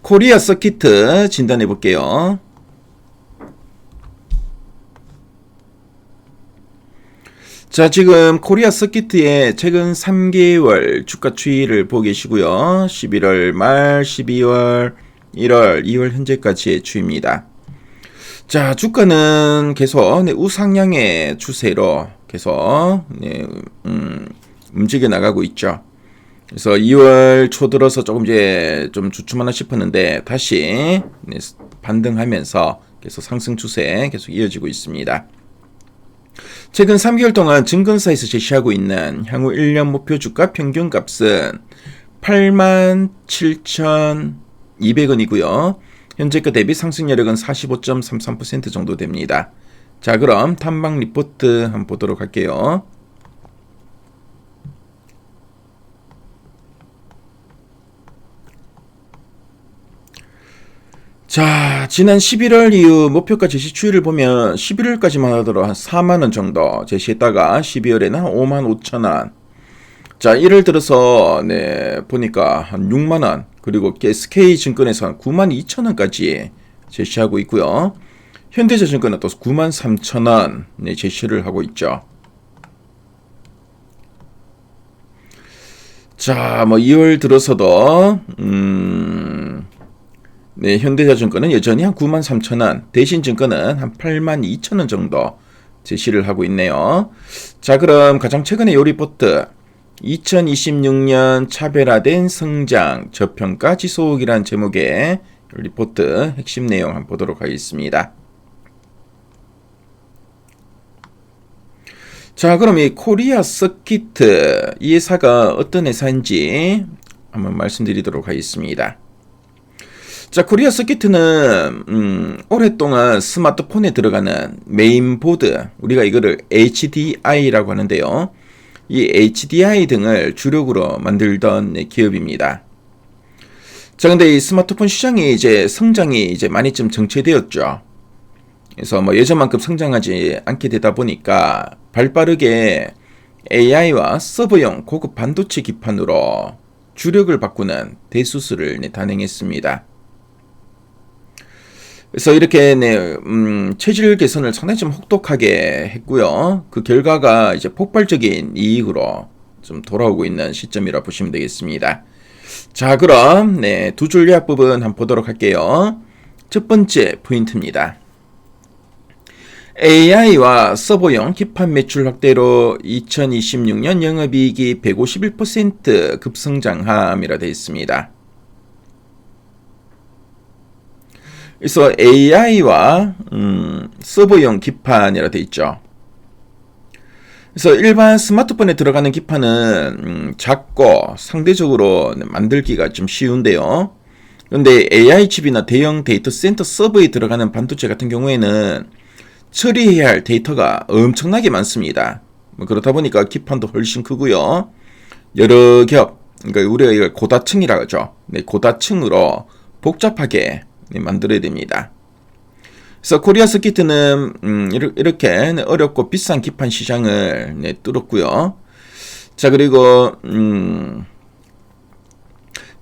코리아 서키트 진단해 볼게요. 자, 지금 코리아 서키트의 최근 3개월 주가 추이를 보고 계시고요. 11월 말, 12월, 1월, 2월 현재까지의 추이입니다. 자, 주가는 계속 우상향의 추세로 계속 움직여 나가고 있죠. 그래서 2월 초 들어서 조금 이제 좀 주춤하나 싶었는데 다시 반등하면서 계속 상승 추세 계속 이어지고 있습니다. 최근 3개월 동안 증권사에서 제시하고 있는 향후 1년 목표 주가 평균값은 87,200원이고요. 현재가 대비 상승 여력은 45.33% 정도 됩니다. 자, 그럼 탐방 리포트 한번 보도록 할게요. 자, 지난 11월 이후 목표가 제시 추이를 보면 11월까지만 하더라도 한 4만원 정도 제시했다가 12월에는 한 5만 5천원. 자, 1월 들어서 보니까 한 6만원, 그리고 SK증권에서 한 9만 2천원까지 제시하고 있고요. 현대자증권은 또 9만 3천원 제시를 하고 있죠. 자, 뭐 2월 들어서도 현대자증권은 여전히 한 9만 3천원, 대신증권은 한 8만 2천원 정도 제시를 하고 있네요. 자, 그럼 가장 최근의 요 리포트 2026년 차별화된 성장 저평가 지속이란 제목의 리포트 핵심 내용 한번 보도록 하겠습니다. 자, 그럼 이 코리아 서키트 이 회사가 어떤 회사인지 한번 말씀드리도록 하겠습니다. 자, 코리아 서키트는 오랫동안 스마트폰에 들어가는 메인보드, 우리가 이거를 HDI라고 하는데요. 이 HDI 등을 주력으로 만들던 기업입니다. 자, 근데 이 스마트폰 시장이 이제 성장이 이제 많이 좀 정체되었죠. 그래서 뭐 예전만큼 성장하지 않게 되다 보니까 발빠르게 AI와 서버용 고급 반도체 기판으로 주력을 바꾸는 대수술을 단행했습니다. 그래서 이렇게 체질 개선을 상당히 좀 혹독하게 했고요. 그 결과가 이제 폭발적인 이익으로 좀 돌아오고 있는 시점이라 보시면 되겠습니다. 자, 그럼 두 줄 요약 부분 한번 보도록 할게요. 첫 번째 포인트입니다. AI와 서버용 기판 매출 확대로 2026년 영업이익이 151% 급성장함이라 되어 있습니다. 그래서 AI와 서버용 기판이라 되어 있죠. 그래서 일반 스마트폰에 들어가는 기판은 작고 상대적으로 만들기가 좀 쉬운데요. 그런데 AI 칩이나 대형 데이터 센터 서버에 들어가는 반도체 같은 경우에는 처리해야 할 데이터가 엄청나게 많습니다. 그렇다 보니까 기판도 훨씬 크고요. 여러 겹, 그러니까 우리가 이걸 고다층이라고 하죠. 고다층으로 복잡하게 만들어야 됩니다. 그래서 코리아 서키트는 이렇게 어렵고 비싼 기판 시장을 뚫었고요. 자, 그리고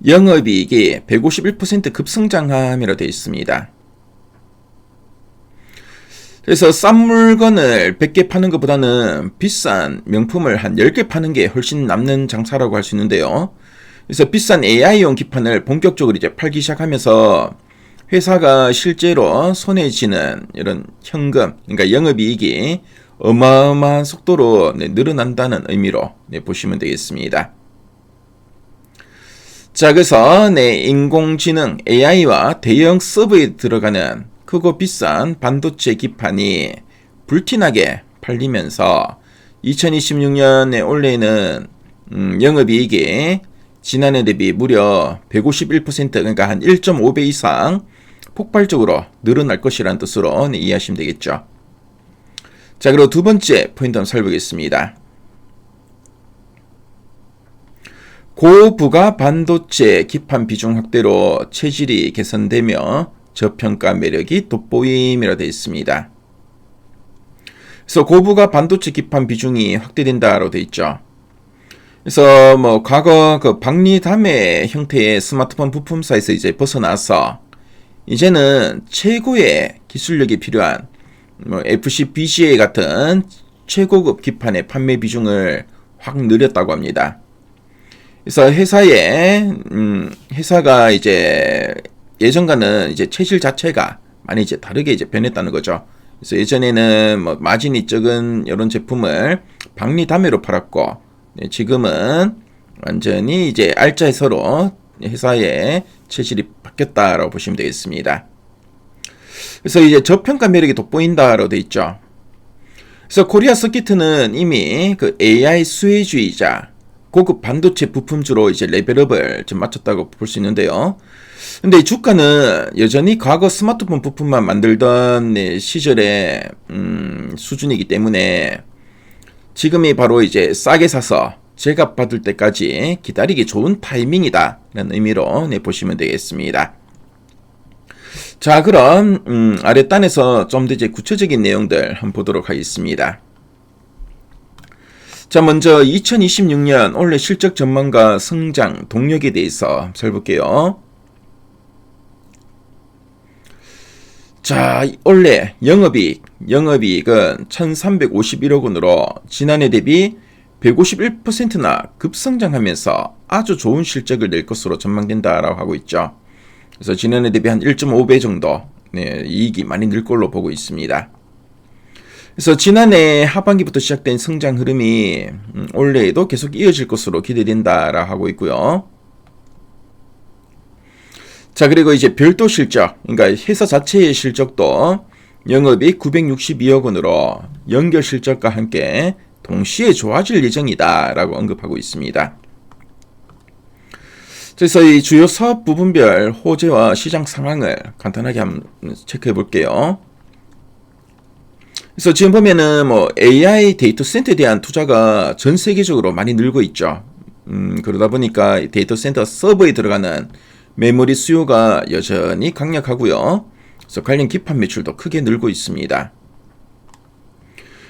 영업이익이 151% 급성장함이라 되어 있습니다. 그래서 싼 물건을 100개 파는 것보다는 비싼 명품을 한 10개 파는 게 훨씬 남는 장사라고 할 수 있는데요. 그래서 비싼 AI용 기판을 본격적으로 이제 팔기 시작하면서 회사가 실제로 손에 쥐는 이런 현금, 그러니까 영업이익이 어마어마한 속도로 늘어난다는 의미로 보시면 되겠습니다. 자, 그래서 인공지능 AI와 대형 서버에 들어가는 크고 비싼 반도체 기판이 불티나게 팔리면서 2026년에 올해는 영업이익이 지난해 대비 무려 151% 그러니까 한 1.5배 이상 폭발적으로 늘어날 것이라는 뜻으로 이해하시면 되겠죠. 자, 그리고 두 번째 포인트 한번 살펴보겠습니다. 고부가 반도체 기판 비중 확대로 체질이 개선되며 저평가 매력이 돋보임이라 되어 있습니다. 그래서 고부가 반도체 기판 비중이 확대된다로 되어 있죠. 그래서 뭐 과거 그 박리담의 형태의 스마트폰 부품사에서 이제 벗어나서 이제는 최고의 기술력이 필요한 뭐 FC-BGA 같은 최고급 기판의 판매 비중을 확 늘렸다고 합니다. 그래서 회사가 이제 예전과는 이제 체질 자체가 많이 이제 다르게 이제 변했다는 거죠. 그래서 예전에는 뭐 마진이 적은 이런 제품을 박리담회로 팔았고, 지금은 완전히 이제 알짜에서로 회사의 체질이 바뀌었다라고 보시면 되겠습니다. 그래서 이제 저평가 매력이 돋보인다라고 되어 있죠. 그래서 코리아 서킷은 이미 그 AI 수혜주의자, 고급 반도체 부품주로 이제 레벨업을 좀 맞췄다고 볼 수 있는데요. 근데 이 주가는 여전히 과거 스마트폰 부품만 만들던 시절의 수준이기 때문에 지금이 바로 이제 싸게 사서 제값 받을 때까지 기다리기 좋은 타이밍이다 라는 의미로 보시면 되겠습니다. 자, 그럼 아랫단에서 좀 더 이제 구체적인 내용들 한번 보도록 하겠습니다. 자, 먼저 2026년 올해 실적 전망과 성장 동력에 대해서 살펴볼게요. 자, 올해 영업이익은 1,351억 원으로 지난해 대비 151%나 급성장하면서 아주 좋은 실적을 낼 것으로 전망된다라고 하고 있죠. 그래서 지난해 대비 한 1.5배 정도 이익이 많이 늘 걸로 보고 있습니다. 그래서 지난해 하반기부터 시작된 성장 흐름이 올해에도 계속 이어질 것으로 기대된다라고 하고 있고요. 자, 그리고 이제 별도 실적, 그러니까 회사 자체의 실적도 영업이익 962억 원으로 연결 실적과 함께 동시에 좋아질 예정이다라고 언급하고 있습니다. 그래서 이 주요 사업 부분별 호재와 시장 상황을 간단하게 한번 체크해 볼게요. 그래서 지금 보면은 뭐 AI 데이터 센터에 대한 투자가 전 세계적으로 많이 늘고 있죠. 그러다 보니까 데이터 센터 서버에 들어가는 메모리 수요가 여전히 강력하고요. 그래서 관련 기판 매출도 크게 늘고 있습니다.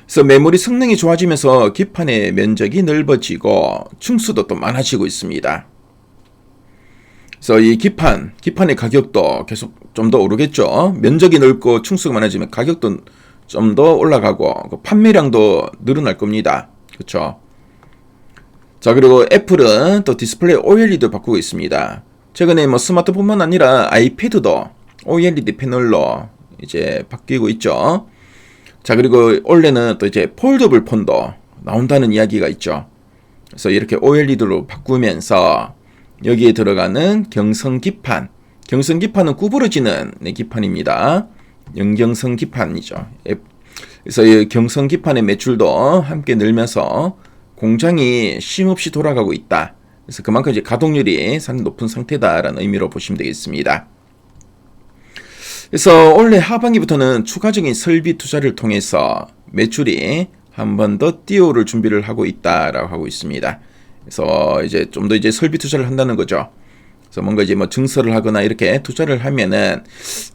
그래서 메모리 성능이 좋아지면서 기판의 면적이 넓어지고 충수도 또 많아지고 있습니다. 그래서 이 기판의 가격도 계속 좀 더 오르겠죠. 면적이 넓고 충수가 많아지면 가격도 좀 더 올라가고 판매량도 늘어날 겁니다. 그렇죠? 자, 그리고 애플은 또 디스플레이 OLED 바꾸고 있습니다. 최근에 뭐 스마트폰만 아니라 아이패드도 OLED 패널로 이제 바뀌고 있죠. 자, 그리고 올해는 또 이제 폴더블 폰도 나온다는 이야기가 있죠. 그래서 이렇게 OLED로 바꾸면서 여기에 들어가는 경성 기판은 구부러지는 기판입니다. 연경성 기판이죠. 그래서 이 경성 기판의 매출도 함께 늘면서 공장이 쉼없이 돌아가고 있다. 그래서 그만큼 이제 가동률이 상당히 높은 상태다라는 의미로 보시면 되겠습니다. 그래서 올해 하반기부터는 추가적인 설비 투자를 통해서 매출이 한 번 더 뛰어오를 준비를 하고 있다라고 하고 있습니다. 그래서 이제 좀 더 이제 설비 투자를 한다는 거죠. 그래서 뭔가 이제 뭐 증설을 하거나 이렇게 투자를 하면은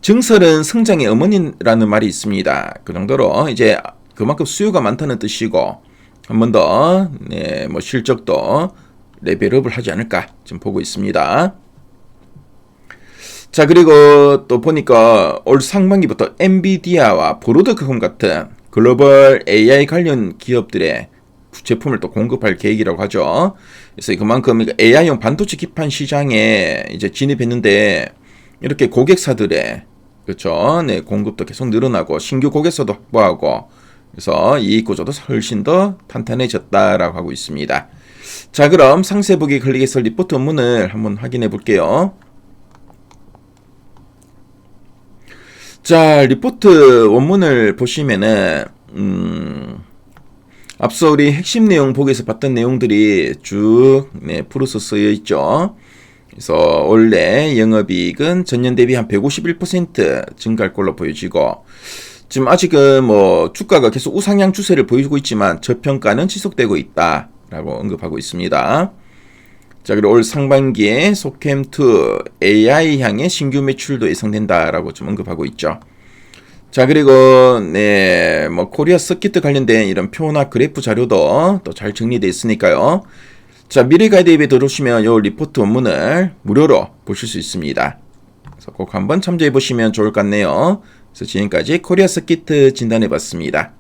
증설은 성장의 어머니라는 말이 있습니다. 그 정도로 이제 그만큼 수요가 많다는 뜻이고 한 번 더 뭐 실적도 레벨업을 하지 않을까 지금 보고 있습니다. 자, 그리고 또 보니까 올 상반기부터 엔비디아와 브로드컴 같은 글로벌 AI 관련 기업들의 제품을 또 공급할 계획이라고 하죠. 그래서 그만큼 AI용 반도체 기판 시장에 이제 진입했는데 이렇게 고객사들의 그렇죠. 공급도 계속 늘어나고 신규 고객사도 확보하고 그래서 이익 구조도 훨씬 더 탄탄해졌다라고 하고 있습니다. 자, 그럼 상세 보기 클릭해서 리포트 원문을 한번 확인해 볼게요. 자, 리포트 원문을 보시면은 앞서 우리 핵심 내용 보기에서 봤던 내용들이 쭉 풀어서 쓰여 있죠. 그래서 원래 영업이익은 전년 대비 한 151% 증가할 걸로 보여지고 지금 아직은 뭐 주가가 계속 우상향 추세를 보이고 있지만 저평가는 지속되고 있다라고 언급하고 있습니다. 자, 그리고 올 상반기에 소캠2 AI 향의 신규 매출도 예상된다라고 좀 언급하고 있죠. 자, 그리고 뭐 코리아 서킷 관련된 이런 표나 그래프 자료도 또 잘 정리되어 있으니까요. 자, 미래가이드 앱에 들어오시면 이 리포트 원문을 무료로 보실 수 있습니다. 그래서 꼭 한번 참조해 보시면 좋을 것 같네요. 그래서 지금까지 코리아 서킷 진단해 봤습니다.